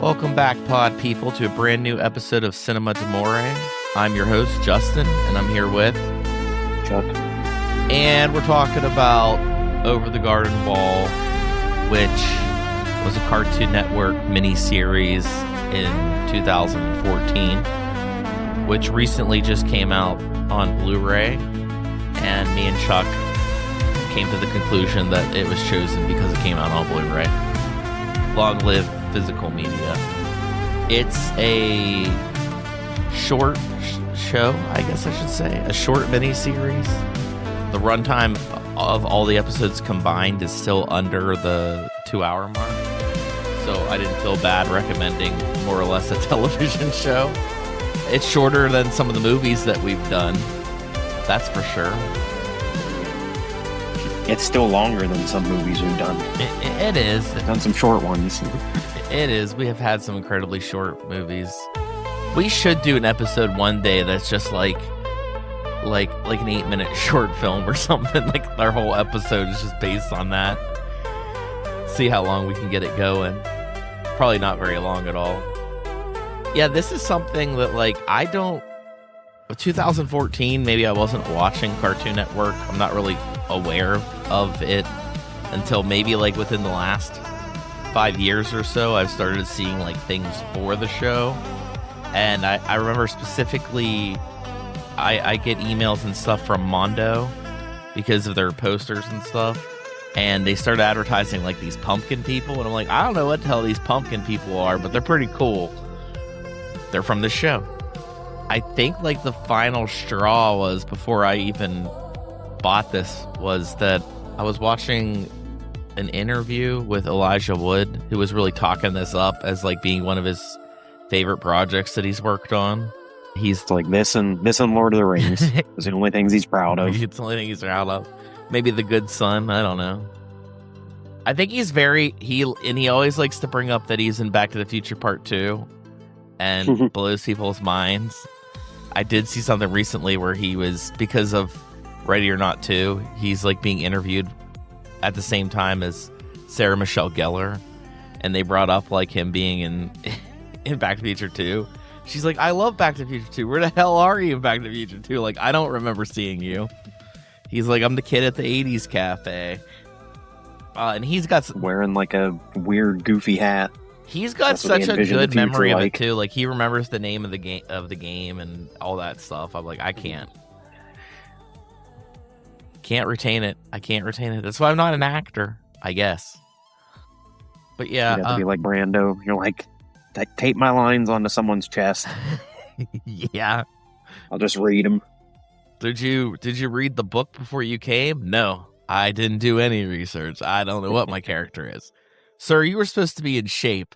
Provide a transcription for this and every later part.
Welcome back, pod people, to a brand new episode of Cinema D'Amore. I'm your host, Justin, and I'm here with Chuck. And we're talking about Over the Garden Wall, which was a Cartoon Network miniseries in 2014, which recently just came out on Blu-ray, and me and Chuck came to the conclusion that it was chosen because it came out on Blu-ray. Long live physical media. It's a short show, I guess I should say. A short miniseries. The runtime of all the episodes combined is still under the 2-hour mark. So I didn't feel bad recommending more or less a television show. It's shorter than some of the movies that we've done. That's for sure. It's still longer than some movies we've done. It is. We've done some short ones. It is. We have had some incredibly short movies. We should do an episode one day that's just like an 8-minute short film or something. Like our whole episode is just based on that. See how long we can get it going. Probably not very long at all. Yeah, this is something that 2014, maybe I wasn't watching Cartoon Network. I'm not really aware of it until maybe within the last 5 years or so. I've started seeing things for the show, and I remember specifically I get emails and stuff from Mondo because of their posters and stuff, and they started advertising these pumpkin people, and I'm like, I don't know what the hell these pumpkin people are, but they're pretty cool. They're from the show. I think the final straw was, before I even bought this, was that I was watching an interview with Elijah Wood, who was really talking this up as being one of his favorite projects that he's worked on. He's this and Lord of the Rings. It's the only things he's proud of. It's the only thing he's proud of. Maybe The Good Son. I don't know. I think he always likes to bring up that he's in Back to the Future Part 2 and blows people's minds. I did see something recently where he was, because of Ready or Not 2, he's being interviewed at the same time as Sarah Michelle Gellar, and they brought up him being in Back to the Future 2. She's like, I love Back to the Future 2. Where the hell are you in Back to the Future 2? I don't remember seeing you. He's like, I'm the kid at the 80s cafe. And he's got wearing a weird goofy hat. He's got such a good memory of it too. He remembers the name of the game and all that stuff. I'm like, I can't retain it. I can't retain it. That's why I'm not an actor, I guess. But yeah, you have to be like Brando. You're like, tape my lines onto someone's chest. Yeah, I'll just read them. Did you read the book before you came? No, I didn't do any research. I don't know what my character is. Sir, you were supposed to be in shape.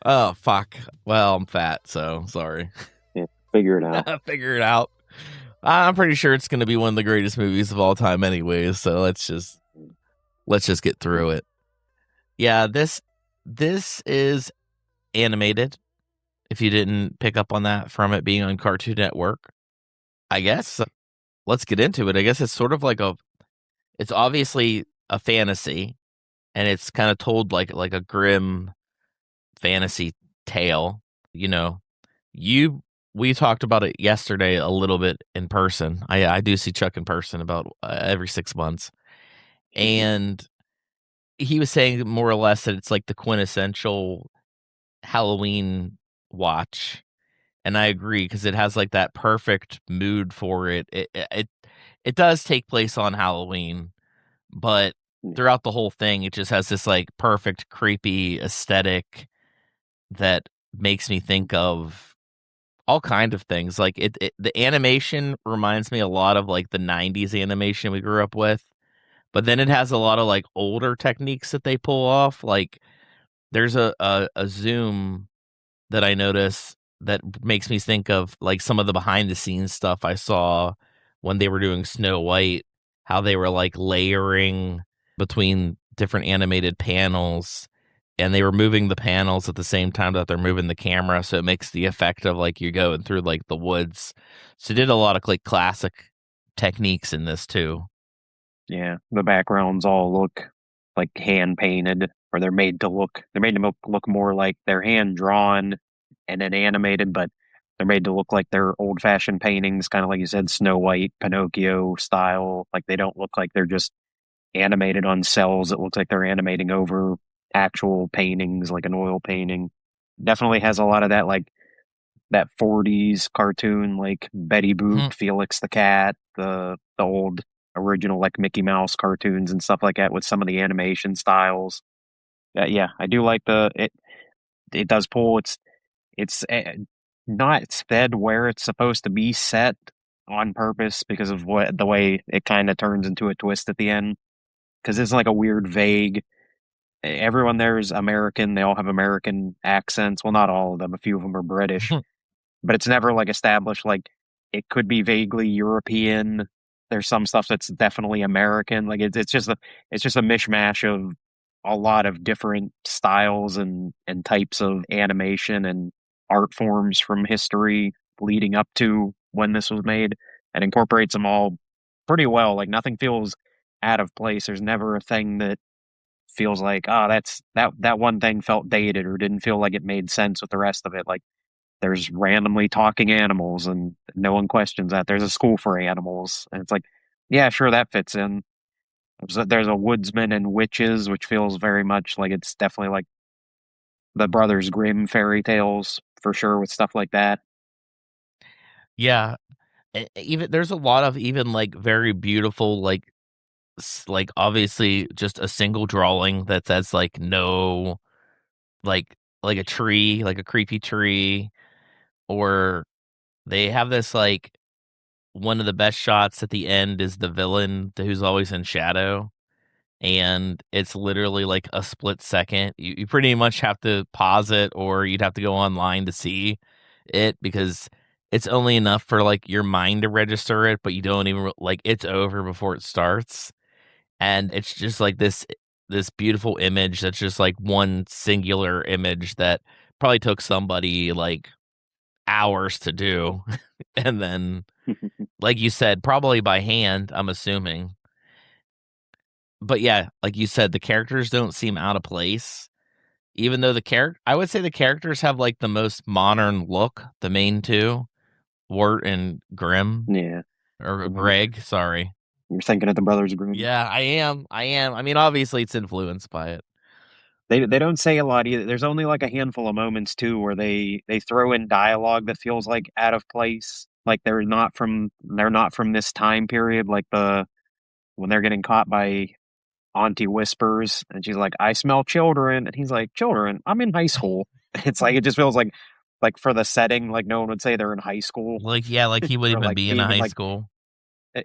Oh, fuck. Well, I'm fat, so sorry. Yeah, figure it out. Figure it out. I'm pretty sure it's going to be one of the greatest movies of all time anyways, so let's just get through it. Yeah, this is animated, if you didn't pick up on that from it being on Cartoon Network. I guess let's get into it. I guess it's sort of it's obviously a fantasy, and it's kind of told like a grim fantasy tale. We talked about it yesterday a little bit in person. I do see Chuck in person about every 6 months, and he was saying more or less that it's the quintessential Halloween watch, and I agree, because it has that perfect mood for it. It does take place on Halloween, but throughout the whole thing, it just has this perfect creepy aesthetic that makes me think of all kind of things. The animation reminds me a lot of the 90s animation we grew up with, but then it has a lot of older techniques that they pull off. There's a zoom that I notice that makes me think of some of the behind the scenes stuff I saw when they were doing Snow White, how they were layering between different animated panels, and they were moving the panels at the same time that they're moving the camera, so it makes the effect of you're going through the woods. So they did a lot of classic techniques in this too. Yeah, the backgrounds all look hand painted, where they're made to look more like they're hand drawn and then animated, but they're made to look like they're old fashioned paintings, kind of like you said, Snow White, Pinocchio style. Like they don't look like they're just animated on cells. It looks like they're animating over actual paintings, like an oil painting. Definitely has a lot of that, like that 40s cartoon, like Betty Boop, Mhm. Felix the Cat, the old original like Mickey Mouse cartoons and stuff like that with some of the animation styles. Yeah, I do like the it. It does pull. It's not said where it's supposed to be set on purpose because of what the way it kind of turns into a twist at the end. Because it's like a weird, vague. Everyone there is American. They all have American accents. Well, not all of them. A few of them are British, but it's never like established like it could be vaguely European. There's some stuff that's definitely American. Like it's just a mishmash of a lot of different styles and types of animation and art forms from history leading up to when this was made and incorporates them all pretty well. Like nothing feels out of place. There's never a thing that feels like, oh, that one thing felt dated or didn't feel like it made sense with the rest of it. Like there's randomly talking animals and no one questions that. There's a school for animals. And it's like, yeah, sure, that fits in. There's a woodsman and witches, which feels very much like it's definitely like the Brothers Grimm fairy tales for sure with stuff like that. Yeah, even there's a lot of even, like, very beautiful, like, obviously just a single drawing that says, like, no, like a tree, like a creepy tree, or they have this, like one of the best shots at the end is the villain who's always in shadow, and it's literally, like, a split second. You pretty much have to pause it, or you'd have to go online to see it because it's only enough for, like, your mind to register it, but you don't even like, it's over before it starts. And it's just like this beautiful image that's just like one singular image that probably took somebody like hours to do. And then, like you said, probably by hand, I'm assuming. But yeah, like you said, the characters don't seem out of place. Even though I would say the characters have like the most modern look, the main two, Wirt and Grimm, Yeah. or Well, Greg, sorry. you're thinking of the Brothers Grimm. Yeah, I am. I am. I mean, obviously it's influenced by it. They don't say a lot either. There's only like a handful of moments too where they throw in dialogue that feels like out of place. Like they're not from this time period. Like when they're getting caught by Auntie Whispers and she's like, I smell children, and he's like, children, I'm in high school. It's like it just feels like for the setting, like no one would say they're in high school Like, yeah, like he would or even like be in a being in high like school.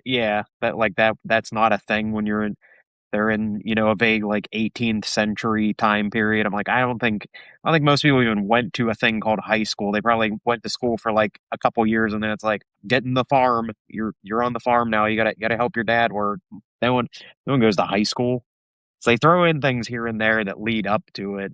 yeah, that's not a thing when they're in, a vague like 18th century time period. I'm like, I don't think most people even went to a thing called high school. They probably went to school for like a couple years and then it's like, get in the farm. You're on the farm now. You gotta help your dad work. No one goes to high school. So they throw in things here and there that lead up to it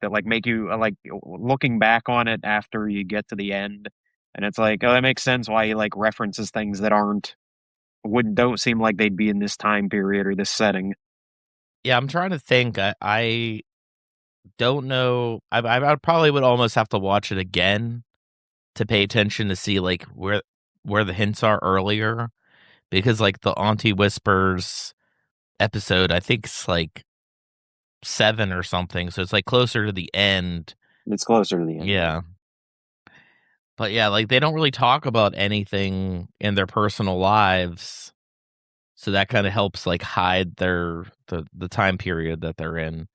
that like make you like looking back on it after you get to the end. And it's like, oh, that makes sense why he like references things that don't seem like they'd be in this time period or this setting. Yeah, I'm trying to think. I don't know. I probably would almost have to watch it again to pay attention to see like where the hints are earlier because like the Auntie Whispers episode, I think it's like 7 or something, so it's like closer to the end. It's closer to the end, yeah. Yeah. But yeah, like they don't really talk about anything in their personal lives. So that kind of helps like hide the time period that they're in.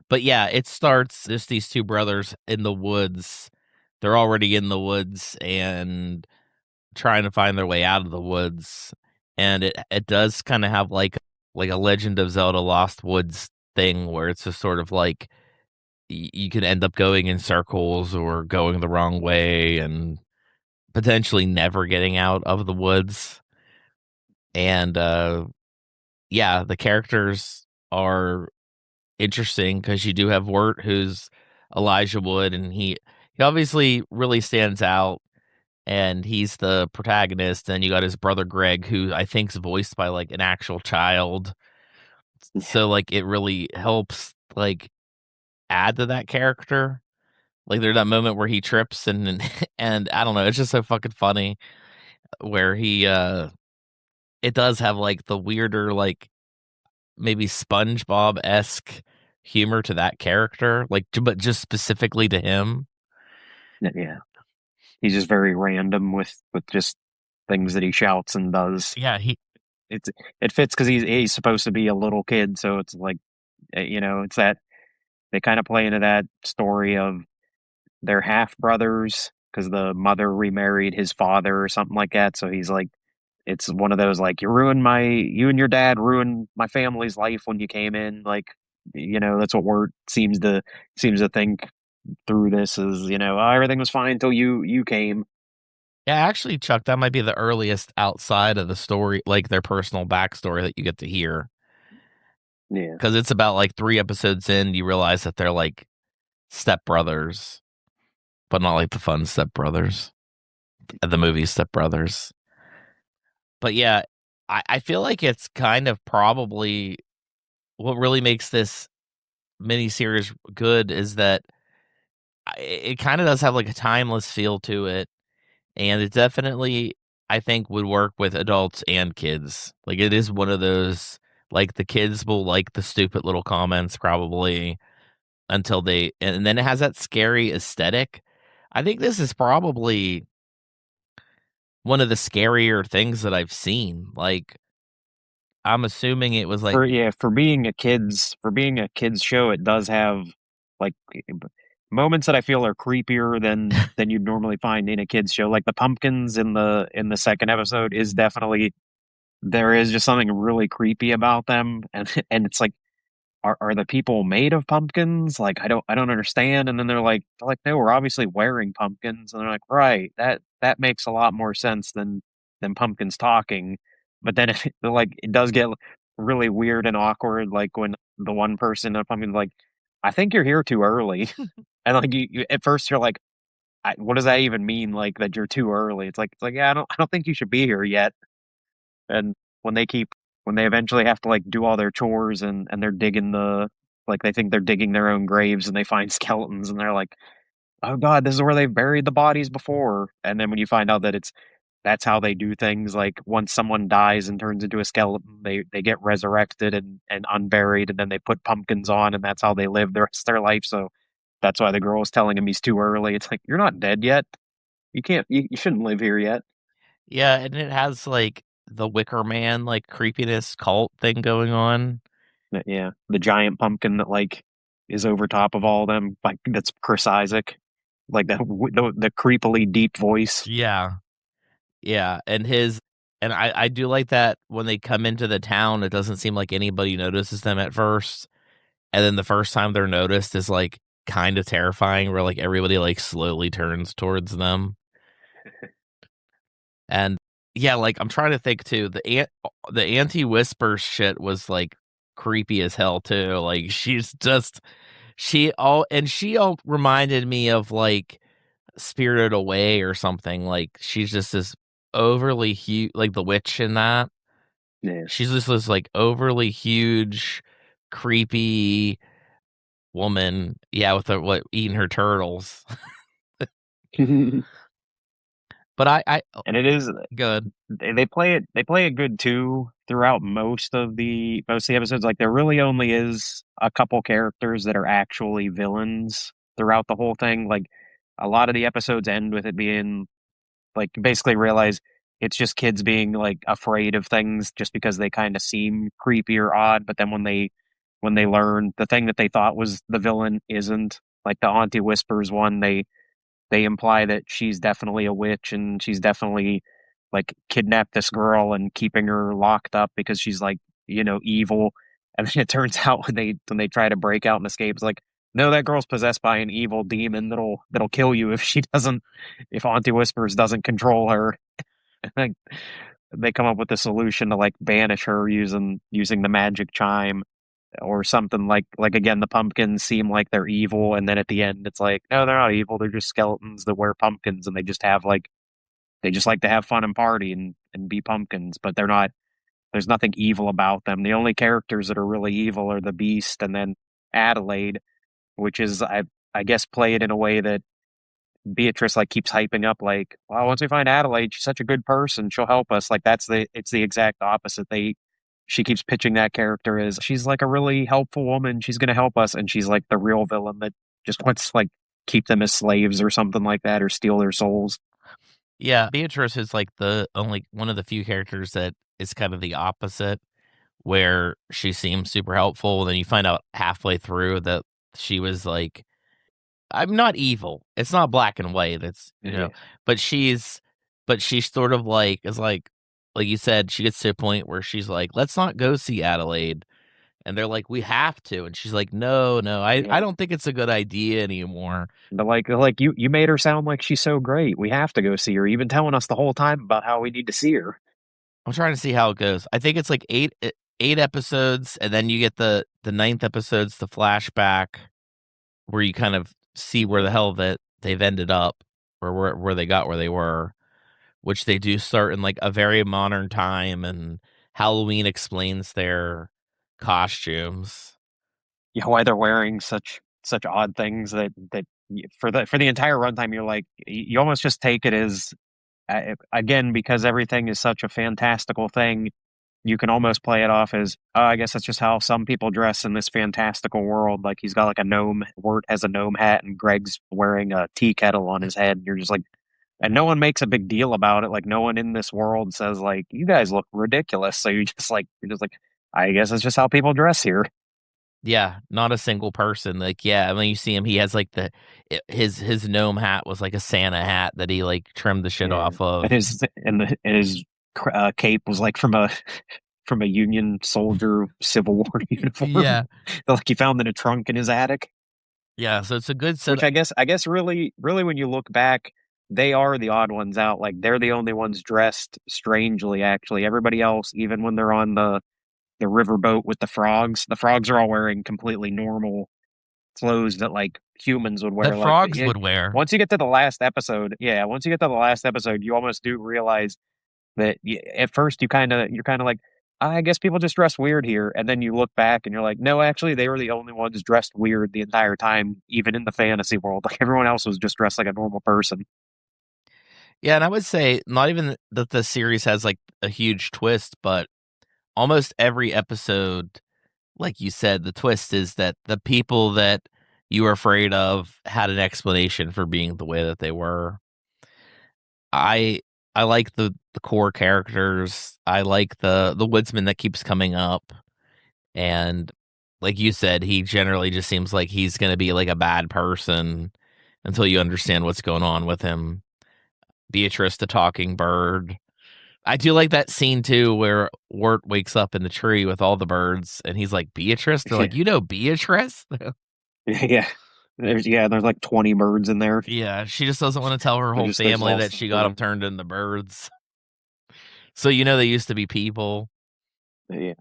But yeah, it starts just these two brothers in the woods. They're already in the woods and trying to find their way out of the woods. And it does kind of have like a Legend of Zelda Lost Woods thing where it's just sort of like you can end up going in circles or going the wrong way and potentially never getting out of the woods. And yeah, the characters are interesting because you do have Wirt, who's Elijah Wood, and he obviously really stands out, and he's the protagonist. And you got his brother Greg, who I think's voiced by like an actual child. So like it really helps. Like add to that character. Like there's that moment where he trips and and I don't know, it's just so fucking funny where he it does have like the weirder like maybe SpongeBob-esque humor to that character, like but just specifically to him. Yeah, he's just very random with just things that he shouts and does. Yeah, he It's it fits because he's supposed to be a little kid, so it's like it's that they kind of play into that story of they're half brothers because the mother remarried his father or something like that. So he's like, it's one of those like you and your dad ruined my family's life when you came in. Like, that's what Wirt seems to think through this is oh, everything was fine until you came. yeah, actually, Chuck, that might be the earliest outside of the story, like their personal backstory that you get to hear. Yeah, Because it's about like 3 episodes in, you realize that they're like stepbrothers, but not like the fun stepbrothers, the movie Stepbrothers. But yeah, I feel like it's kind of probably what really makes this miniseries good is that it kind of does have like a timeless feel to it. And it definitely, I think, would work with adults and kids. Like it is one of those, like the kids will like the stupid little comments probably until they, and then it has that scary aesthetic. I think this is probably one of the scarier things that I've seen. Like I'm assuming it was like, for being a kids show, it does have like moments that I feel are creepier than you'd normally find in a kids show. Like the pumpkins in the second episode is definitely there is just something really creepy about them, and and it's like are the people made of pumpkins? Like I don't understand. And then they're like, no, we're obviously wearing pumpkins. And they're like, right, that makes a lot more sense than pumpkins talking. But then it does get really weird and awkward, like when the one person in a pumpkin's like, I think you're here too early. And like you at first you're like, what does that even mean? Like that you're too early? It's like, yeah, I don't think you should be here yet. And when they keep when they eventually have to like do all their chores and they're digging like they think they're digging their own graves and they find skeletons and they're like, "Oh god, this is where they've buried the bodies before." And then when you find out that that's how they do things, like once someone dies and turns into a skeleton, they get resurrected and unburied and then they put pumpkins on and that's how they live the rest of their life. So that's why the girl was telling him he's too early. It's like, "You're not dead yet. You shouldn't live here yet." yeah, and it has like the Wicker Man, like creepiness cult thing going on. Yeah, the giant pumpkin that like is over top of all of them, like that's Chris Isaac, like the creepily deep voice. Yeah. Yeah, and I do like that when they come into the town, it doesn't seem like anybody notices them at first, and then the first time they're noticed is, like, kinda terrifying where, like, everybody, like, slowly turns towards them, and yeah, like, I'm trying to think too, the anti-whisper shit was, like, creepy as hell too, like, she's just she all reminded me of, like, Spirited Away or something, like, she's just this overly huge like, the witch in that. Yeah. She's just this, like, overly huge, creepy woman, yeah, with the what eating her turtles. And But I oh, it is good. they play it good too throughout most of the episodes. Like there really only is a couple characters that are actually villains throughout the whole thing. Like a lot of the episodes end with it being like basically realize it's just kids being like afraid of things just because they kind of seem creepy or odd. But then when they learn the thing that they thought was the villain isn't, like the Auntie Whispers one, they imply that she's definitely a witch and she's definitely like kidnapped this girl and keeping her locked up because she's like evil. And then it turns out when they try to break out and escape, it's like, no, that girl's possessed by an evil demon that'll kill you if she doesn't, if Auntie Whispers doesn't control her. Like, they come up with a solution to like banish her using the magic chime or something. Like again, the pumpkins seem like they're evil, and then at the end it's like, no, they're not evil, they're just skeletons that wear pumpkins and they just like to have fun and party and be pumpkins, but they're not, there's nothing evil about them. The only characters that are really evil are the beast and then Adelaide, which is I guess played in a way that Beatrice like keeps hyping up like, well, once we find Adelaide, she's such a good person, she'll help us. Like it's the exact opposite. She keeps pitching that character as she's like a really helpful woman, she's gonna help us, and she's like the real villain that just wants to like keep them as slaves or something like that or steal their souls. Yeah, Beatrice is like the only one of the few characters that is kind of the opposite, where she seems super helpful, then you find out halfway through that she was like, I'm not evil. It's not black and white. It's Yeah. but she's sort of like is like you said, she gets to a point where she's like, let's not go see Adelaide. And they're like, we have to. And she's like, no, no, I Yeah. don't think it's a good idea anymore. But like you made her sound like she's so great. We have to go see her. You've been telling us the whole time about how we need to see her. I'm trying to see how it goes. I think it's like eight episodes, and then you get the ninth episode's the flashback where you kind of see where the hell that they've ended up or where they got where they were, which they do start in like a very modern time, and Halloween explains their costumes. You know, why they're wearing such odd things that for the entire runtime you're like you almost just take it as again because everything is such a fantastical thing. You can almost play it off as, oh, I guess that's just how some people dress in this fantastical world. Like he's got like a gnome, Wirt has a gnome hat, and Greg's wearing a tea kettle on his head. And you're just like, and no one makes a big deal about it. Like no one in this world says like, you guys look ridiculous. So you're just like, I guess it's just how people dress here. Yeah, not a single person. Like, yeah, when you see him, he has like his gnome hat was like a Santa hat that he like trimmed the shit Yeah, off of. and his cape was like from a from a Union soldier Civil War uniform, Yeah, like he found in a trunk in his attic. yeah. So it's a good set. Which I guess really when you look back, they are the odd ones out. Like they're the only ones dressed strangely. Actually, everybody else, even when they're on the riverboat with the frogs are all wearing completely normal clothes that like humans would That wear. Like frogs would wear. once you get to the last episode, yeah, once you get to the last episode, you almost do realize that at first you're kind of like, I guess people just dress weird here, and then you look back and you're like, no, actually, they were the only ones dressed weird the entire time, even in the fantasy world. Like everyone else was just dressed like a normal person. Yeah, and I would say not even that the series has like a huge twist, but almost every episode, like you said, the twist is that the people that you were afraid of had an explanation for being the way that they were. I I like the core characters. I like the woodsman that keeps coming up, and like you said, he generally just seems like he's going to be like a bad person until you understand what's going on with him. Beatrice the talking bird. I do like that scene too where Wirt wakes up in the tree with all the birds and he's like, Beatrice? They're like, you know Beatrice? Yeah, there's like 20 birds in there. Yeah, she just doesn't want to tell her whole There's family all that she got sort them of turned into birds. So you know they used to be people. yeah.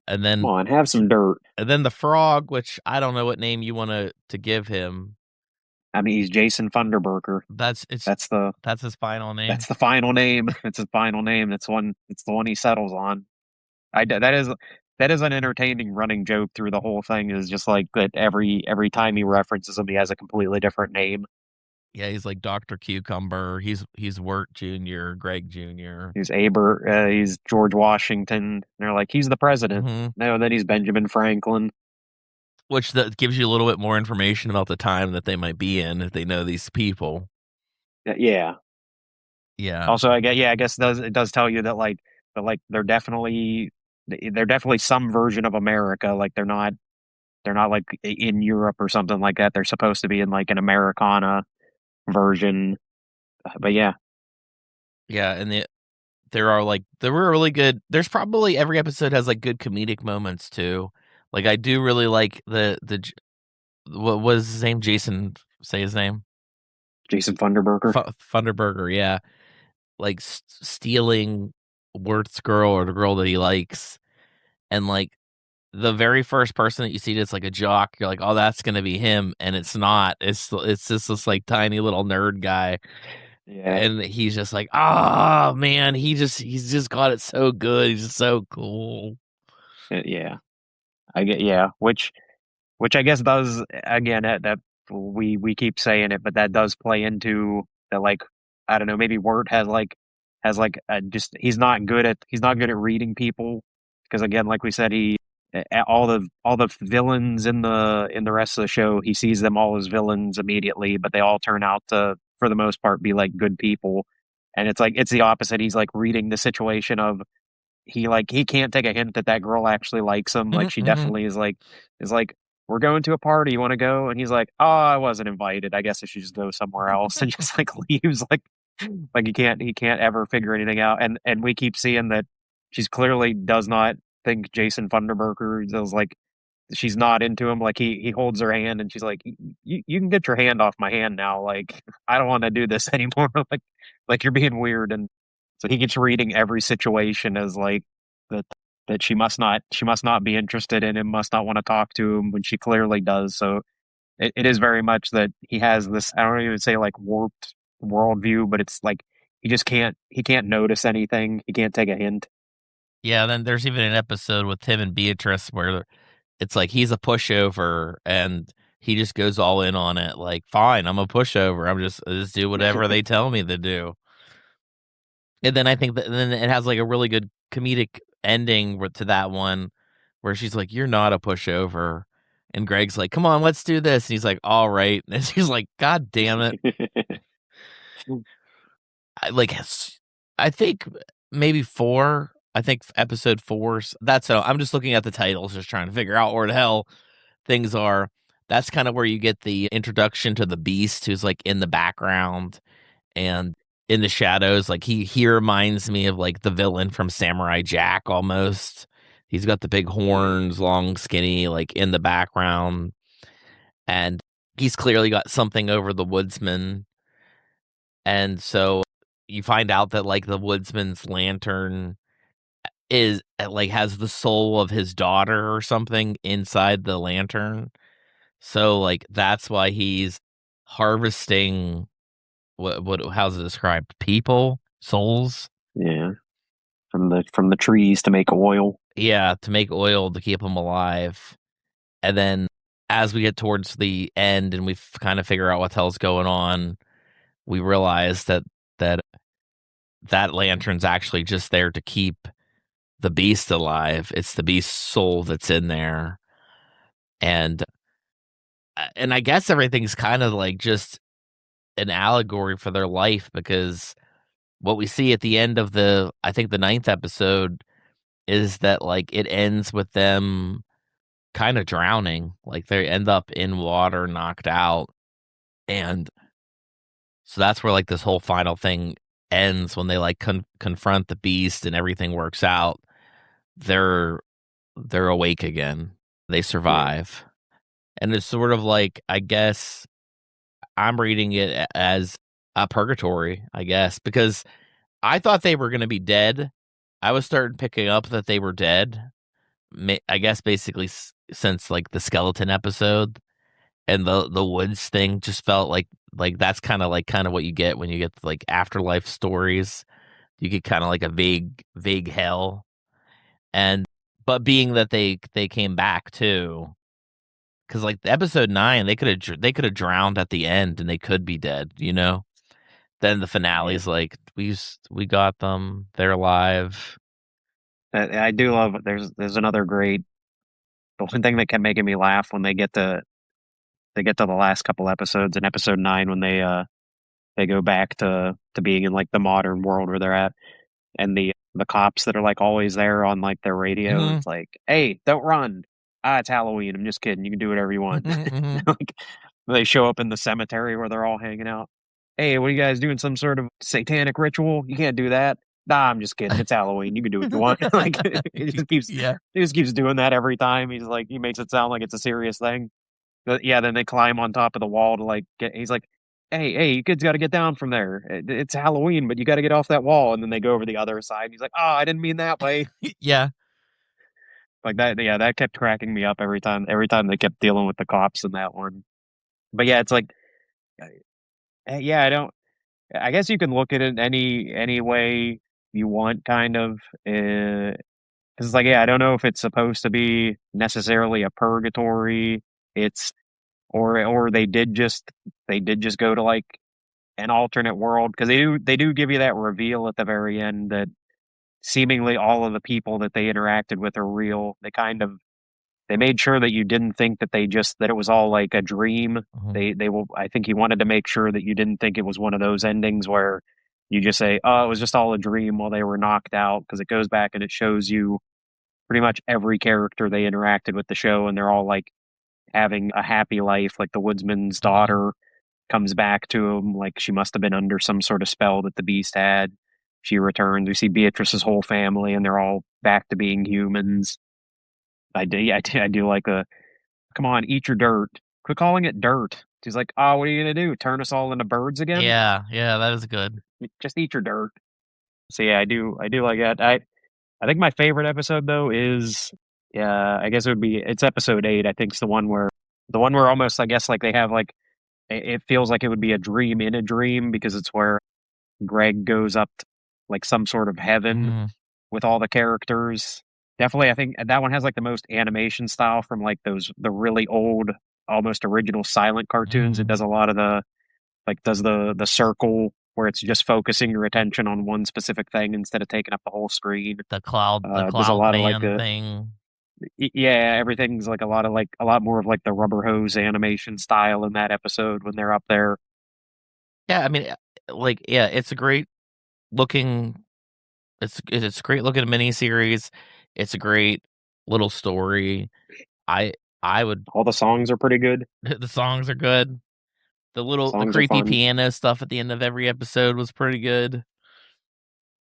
And Come then on, have some dirt. the frog, which I don't know what name you want to give him. I mean, he's Jason Thunderberger. That's it's That's the that's his final name. that's the final name. It's his final name. That's one. It's the one he settles on. That is an entertaining running joke through the whole thing. Is just like that every time he references him, he has a completely different name. Yeah, he's like Dr. Cucumber. He's Wirt Jr., Greg Jr. He's George Washington. And they're like he's the president. Hmm. No, then he's Benjamin Franklin. Which that gives you a little bit more information about the time that they might be in if they know these people. Yeah. Yeah. Also, I guess it does tell you that like they're definitely some version of America. Like they're not like in Europe or something like that. They're supposed to be in like an Americana version. But yeah, Yeah, and there were really good. There's probably every episode has like good comedic moments too. Like I do really like what was his name? Jason, say his name. Jason Funderburker. Thunderburger, yeah. Like stealing Wirt's girl or the girl that he likes, and like the very first person that you see that's like a jock, you're like, oh, that's gonna be him, and it's not. It's just this like tiny little nerd guy, Yeah, and he's just like, oh man, he's just got it so good. He's just so cool. yeah. I get yeah. which I guess does again that we keep saying it, but that does play into the like I don't know, maybe Wirt has like just he's not good at reading people because again, like we said, all the villains in the rest of the show, he sees them all as villains immediately, but they all turn out to for the most part be like good people. And it's like it's the opposite. He's like reading the situation of he can't take a hint that that girl actually likes him. Like Mhm, she mhm. definitely is like we're going to a party. You want to go? And he's like, oh, I wasn't invited. I guess I should just go somewhere else. And just like leaves. Like he can't ever figure anything out. And we keep seeing that she's clearly does not think Jason Funderburker is like she's not into him. Like he holds her hand and she's like, you can get your hand off my hand now. Like I don't want to do this anymore. Like you're being weird. And so he keeps reading every situation as like that that she must not be interested in him, must not want to talk to him when she clearly does. So it is very much that he has this I don't even say like warped worldview, but it's like he can't notice anything. He can't take a hint. Yeah, then there's even an episode with him and Beatrice where it's like he's a pushover and he just goes all in on it, like, "Fine, I'm a pushover. I just do whatever they tell me to do." And then I think that then it has, like, a really good comedic ending with to that one where she's like, "You're not a pushover." And Greg's like, "Come on, let's do this." And he's like, "Alright." And she's like, "God damn it." I like I think maybe 4. I think episode 4's that's how I'm just looking at the titles, just trying to figure out where the hell things are. That's kinda where you get the introduction to the beast who's, like, in the background and in the shadows, like, he reminds me of, like, the villain from Samurai Jack almost. He's got the big Yeah. horns, long, skinny, like, in the background, and he's clearly got something over the Woodsman, and so you find out that, like, the Woodsman's lantern is like, has the soul of his daughter or something inside the lantern. So, like, that's why he's harvesting what how's it described? People? Souls? Yeah. From the trees to make oil. Yeah, to make oil to keep them alive. And then as we get towards the end and we kind of figure out what the hell's going on, we realize that that lantern's actually just there to keep the beast alive. It's the beast's soul that's in there. And and I guess everything's kind of like just an allegory for their life because what we see at the end of the I think the ninth episode is that like it ends with them kind of drowning, like they end up in water, knocked out, and so that's where like this whole final thing ends when they like confront the beast and everything works out. They're they're awake again. They Yeah. survive, and it's sort of like I guess I'm reading it as a purgatory, I guess, because I thought they were going to be dead. I was starting picking up that they were dead. I guess basically since like the skeleton episode and the woods thing just felt like that's kind of what you get when you get like afterlife stories. You get kind of like a vague hell, and but being that they came back too, because like episode 9 they could have drowned at the end and they could be dead, you know. Then the Yeah. finale's like we got them, they're alive. I do love there's another great the one thing that kept making me laugh when they get to the last couple episodes in episode 9 when they go back to being in like the modern world where they're at and the cops that are like always there on like their radio Mhm. it's like hey don't run it's Halloween I'm just kidding you can do whatever you want Mhm, mhm. like they show up in the cemetery where they're all hanging out hey what are you guys doing some sort of satanic ritual you can't do that nah I'm just kidding it's Halloween you can do what you want like Yeah. he just keeps doing that every time he's like he makes it sound like it's a serious thing. But, yeah, then they climb on top of the wall to, like, get he's like, hey, you kids gotta get down from there. It's Halloween, but you gotta get off that wall." And then they go over the other side, he's like, "Oh, I didn't mean that way." Yeah. Like, that yeah, that kept cracking me up every time they kept dealing with the cops in that one. But, yeah, it's like, yeah, I guess you can look at it any way you want kind of, 'cause it's like, yeah, I don't know if it's supposed to be necessarily a purgatory It's or they did just go to like an alternate world, because they do give you that reveal at the very end that seemingly all of the people that they interacted with are real. They made sure that you didn't think that that it was all like a dream. Mhm. They will, I think he wanted to make sure that you didn't think it was one of those endings where you just say, "Oh, it was just all a dream," while they were knocked out, because it goes back and it shows you pretty much every character they interacted with the show, and they're all like having a happy life. Like the Woodsman's Mhm. daughter comes back to him, like she must have been under some sort of spell that the beast had. She returns. We see Beatrice's whole family, and they're all back to being humans. I do like a, come on, eat your dirt. Quit calling it dirt. She's like, oh, what are you gonna do? Turn us all into birds again? Yeah, yeah, that was good. Just eat your dirt. So yeah, I do like that. I think my favorite episode though is, yeah, I guess it's episode 8. I think it's the one where almost, I guess, like they have like, it feels like it would be a dream in a dream, because it's where Greg goes up to like some sort of heaven Mhm. with all the characters. Definitely, I think that one has like the most animation style from like the really old, almost original silent cartoons. It Mhm. does a lot of does the circle where it's just focusing your attention on one specific thing instead of taking up the whole screen. The Does a cloud lot of like man thing. yeah, everything's like a lot more of like the rubber hose animation style in that episode when they're up there. Yeah, I mean, like, yeah, it's a great looking it's a great looking miniseries. It's a great little story. I I would All the songs are pretty good. the songs are good. The Songs are creepy fun. piano stuff at the end of every episode was pretty good.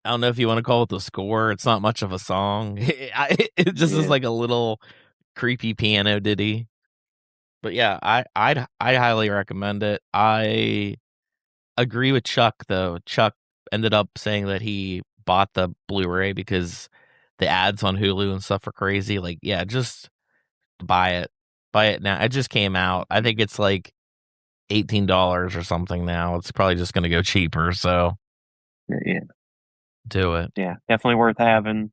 I don't know if you wanna call it the score, it's not much of a song. It just is Yeah, like a little creepy piano ditty. But yeah, I'd highly recommend it. I agree with Chuck, though. Chuck ended up saying that he bought the Blu-ray because the ads on Hulu and stuff are crazy. Like, yeah, just buy it. Buy it now. It just came out. I think it's like $18 or something now. It's probably just gonna go cheaper, so yeah, do it. yeah. Definitely worth having.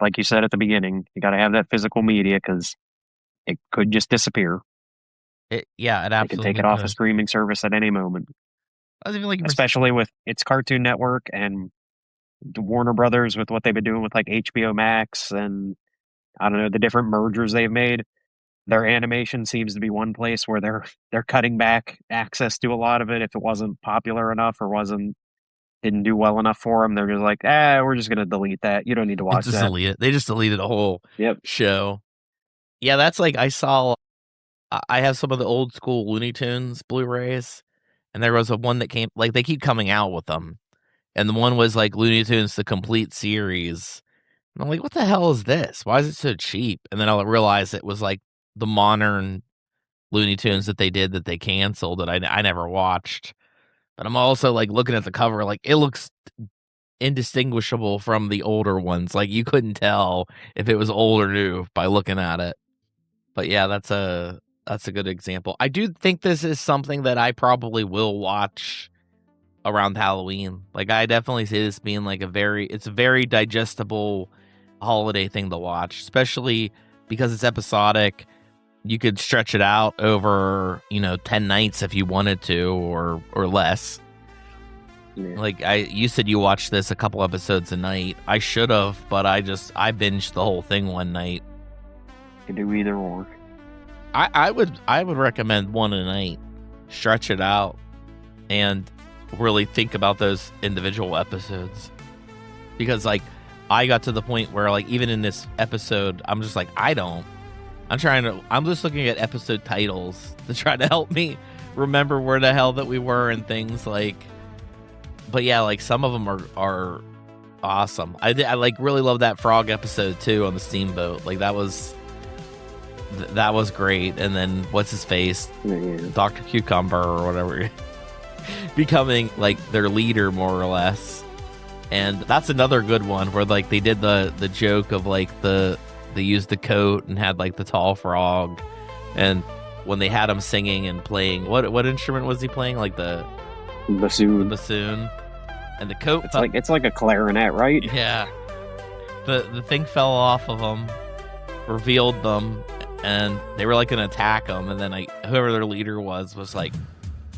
Like you said at the beginning, you got to have that physical media because it could just disappear. It They could take absolutely it off a could. streaming service at any moment, I was even like especially with its Cartoon Network and Warner Brothers with what they've been doing with like HBO Max and I don't know the different mergers they've made. Their animation seems to be one place where they're cutting back access to a lot of it if it wasn't popular enough or wasn't didn't do well enough for them. They're just like, we're just gonna delete that. You don't need to watch just that. delete it. They just deleted a whole Yep. show. Yeah, that's like I have some of the old school Looney Tunes Blu-rays, and there was a one that came like, they keep coming out with them, and the one was, like, Looney Tunes: The Complete Series, and I'm like, "What the hell is this? Why is it so cheap?" And then I realized it was, like, the modern Looney Tunes that they did that they canceled that I never watched, but I'm also, like, looking at the cover, like, it looks indistinguishable from the older ones, like, you couldn't tell if it was old or new by looking at it. But yeah, that's a good example. I do think this is something that I probably will watch around Halloween. Like, I definitely see this being like it's a very digestible holiday thing to watch, especially because it's episodic. You could stretch it out over, 10 nights if you wanted to or less. Yeah. Like you said you watched this a couple episodes a night. I should have, but I binged the whole thing one night. Could do either or. I would recommend one a night. Stretch it out and really think about those individual episodes. Because like I got to the point where like even in this episode, I'm just like, I'm just looking at episode titles to try to help me remember where the hell that we were and things like, but yeah, like some of them are awesome. I like really love that frog episode too on the steamboat. Like that was great. And then what's his face, Yeah. Dr. Cucumber or whatever, becoming like their leader more or less. And that's another good one where like they did the joke of like they used the coat and had like the tall frog, and when they had him singing and playing, what instrument was he playing? Like the Bassoon. bassoon, and the coat. It's like a clarinet, right? Yeah, the thing fell off of him, revealed them, and they were like gonna attack them, and then whoever their leader was like,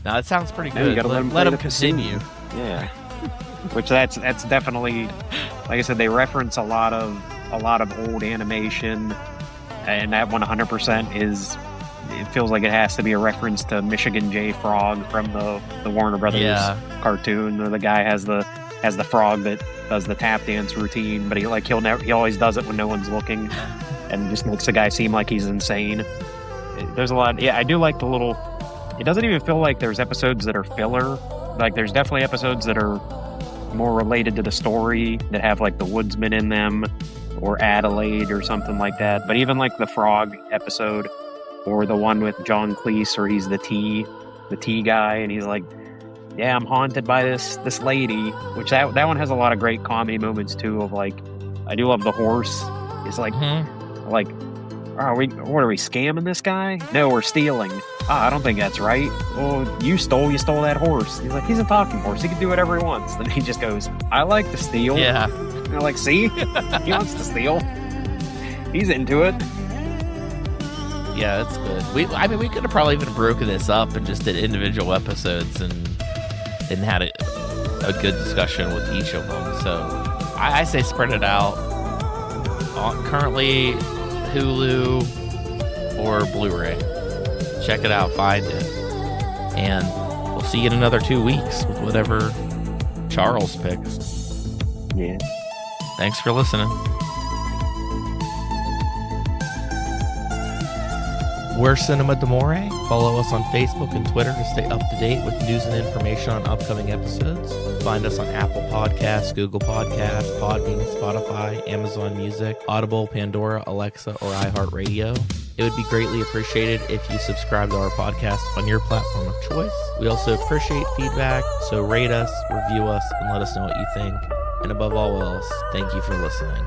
"Now that sounds pretty No, you good. gotta Let them the continue." Yeah, which that's definitely, like I said, they reference a lot of old animation, and that 100% is. It feels like it has to be a reference to Michigan J. Frog from the Warner Brothers cartoon. Where the guy has the frog that does the tap dance routine, but he always does it when no one's looking, and just makes the guy seem like he's insane. There's a lot. Yeah, I do like the little. It doesn't even feel like there's episodes that are filler. Like there's definitely episodes that are more related to the story that have like the Woodsman in them, or Adelaide or something like that. But even like the frog episode, or the one with John Cleese, where he's the tea guy, and he's like, "Yeah, I'm haunted by this lady," which that one has a lot of great comedy moments too. Of like, I do love the horse. It's like, like, are we scamming this guy? No, we're stealing. I don't think that's right. Well, you stole that horse. He's like, he's a talking horse. He can do whatever he wants. Then he just goes, "I like to steal." Yeah. And they're like, see, he wants to steal. He's into it. Yeah, that's good. We could have probably even broken this up and just did individual episodes and had a good discussion with each of them. So I say spread it out. Currently, Hulu or Blu-ray. Check it out, find it, and we'll see you in another 2 weeks with whatever Charles picks. Yeah. Thanks for listening. We're Cinema D'Amore. Follow us on Facebook and Twitter to stay up to date with news and information on upcoming episodes. Find us on Apple Podcasts, Google Podcasts, Podbean, Spotify, Amazon Music, Audible, Pandora, Alexa, or iHeartRadio. It would be greatly appreciated if you subscribe to our podcast on your platform of choice. We also appreciate feedback, so rate us, review us, and let us know what you think. And above all else, thank you for listening.